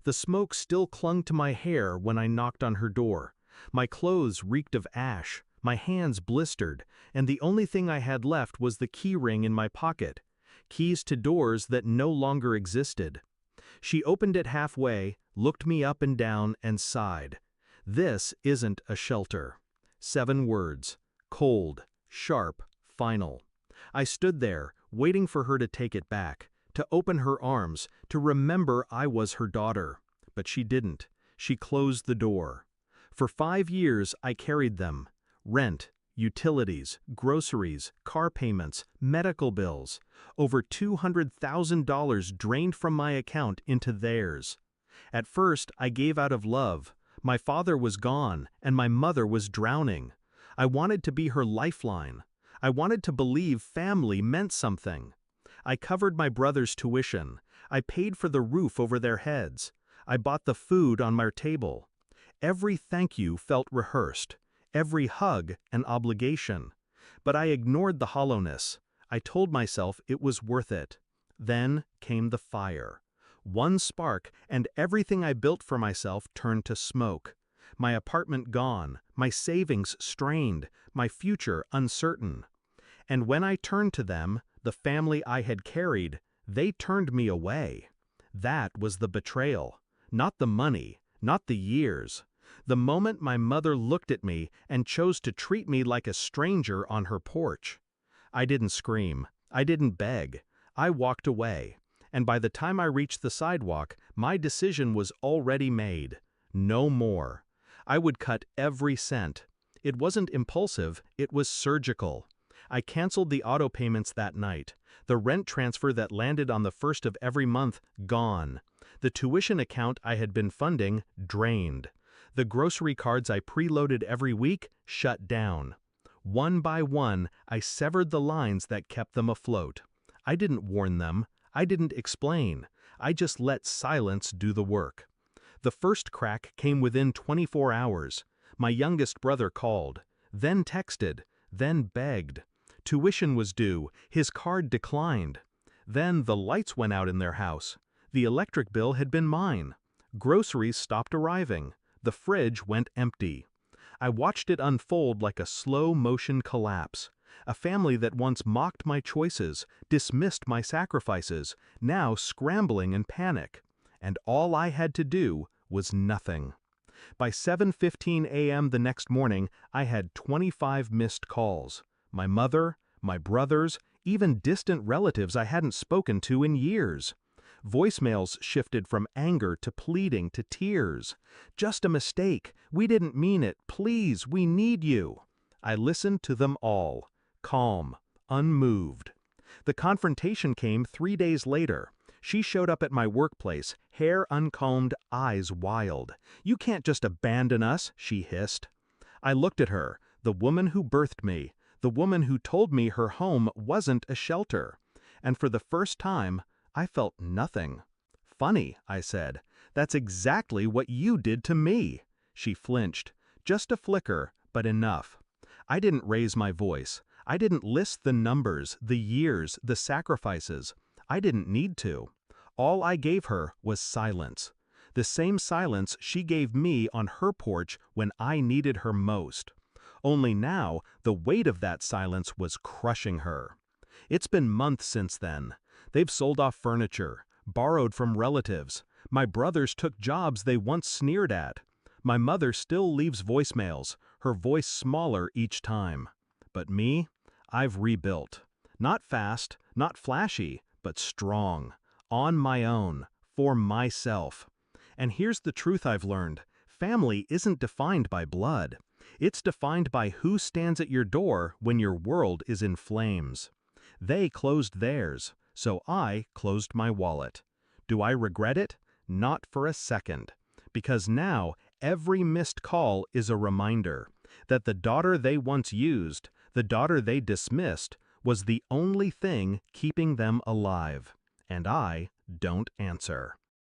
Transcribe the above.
The smoke still clung to my hair when I knocked on her door. My clothes reeked of ash, my hands blistered, and the only thing I had left was the key ring in my pocket. Keys to doors that no longer existed. She opened it halfway, looked me up and down, and sighed. "This isn't a shelter." 7 words. Cold, sharp, final. I stood there, waiting for her to take it back, to open her arms, to remember I was her daughter. But she didn't. She closed the door. For 5 years I carried them. Rent, utilities, groceries, car payments, medical bills. Over $200,000 drained from my account into theirs. At first I gave out of love. My father was gone, and my mother was drowning. I wanted to be her lifeline. I wanted to believe family meant something. I covered my brother's tuition. I paid for the roof over their heads. I bought the food on my table. Every thank you felt rehearsed. Every hug an obligation. But I ignored the hollowness. I told myself it was worth it. Then came the fire. One spark, and everything I built for myself turned to smoke. My apartment gone, my savings strained, my future uncertain. And when I turned to them, the family I had carried, they turned me away. That was the betrayal. Not the money, not the years. The moment my mother looked at me and chose to treat me like a stranger on her porch. I didn't scream. I didn't beg. I walked away. And by the time I reached the sidewalk, my decision was already made. No more. I would cut every cent. It wasn't impulsive, it was surgical. I canceled the auto payments that night. The rent transfer that landed on the first of every month, gone. The tuition account I had been funding, drained. The grocery cards I preloaded every week, shut down. One by one, I severed the lines that kept them afloat. I didn't warn them. I didn't explain. I just let silence do the work. The first crack came within 24 hours. My youngest brother called, then texted, then begged. Tuition was due, his card declined. Then the lights went out in their house. The electric bill had been mine. Groceries stopped arriving. The fridge went empty. I watched it unfold like a slow-motion collapse. A family that once mocked my choices, dismissed my sacrifices, now scrambling in panic. And all I had to do was nothing. By 7:15 a.m. the next morning, I had 25 missed calls. My mother, my brothers, even distant relatives I hadn't spoken to in years. Voicemails shifted from anger to pleading to tears. "Just a mistake. We didn't mean it. Please, we need you." I listened to them all, calm, unmoved. The confrontation came 3 days later. She showed up at my workplace, hair uncombed, eyes wild. "You can't just abandon us," she hissed. I looked at her, the woman who birthed me, the woman who told me her home wasn't a shelter. And for the first time, I felt nothing. "Funny," I said. "That's exactly what you did to me." She flinched. Just a flicker, but enough. I didn't raise my voice. I didn't list the numbers, the years, the sacrifices. I didn't need to. All I gave her was silence. The same silence she gave me on her porch when I needed her most. Only now, the weight of that silence was crushing her. It's been months since then. They've sold off furniture, borrowed from relatives. My brothers took jobs they once sneered at. My mother still leaves voicemails, her voice smaller each time. But me, I've rebuilt. Not fast, not flashy, but strong. On my own, for myself. And here's the truth I've learned. Family isn't defined by blood. It's defined by who stands at your door when your world is in flames. They closed theirs, so I closed my wallet. Do I regret it? Not for a second. Because now, every missed call is a reminder that the daughter they once used, the daughter they dismissed, was the only thing keeping them alive. And I don't answer.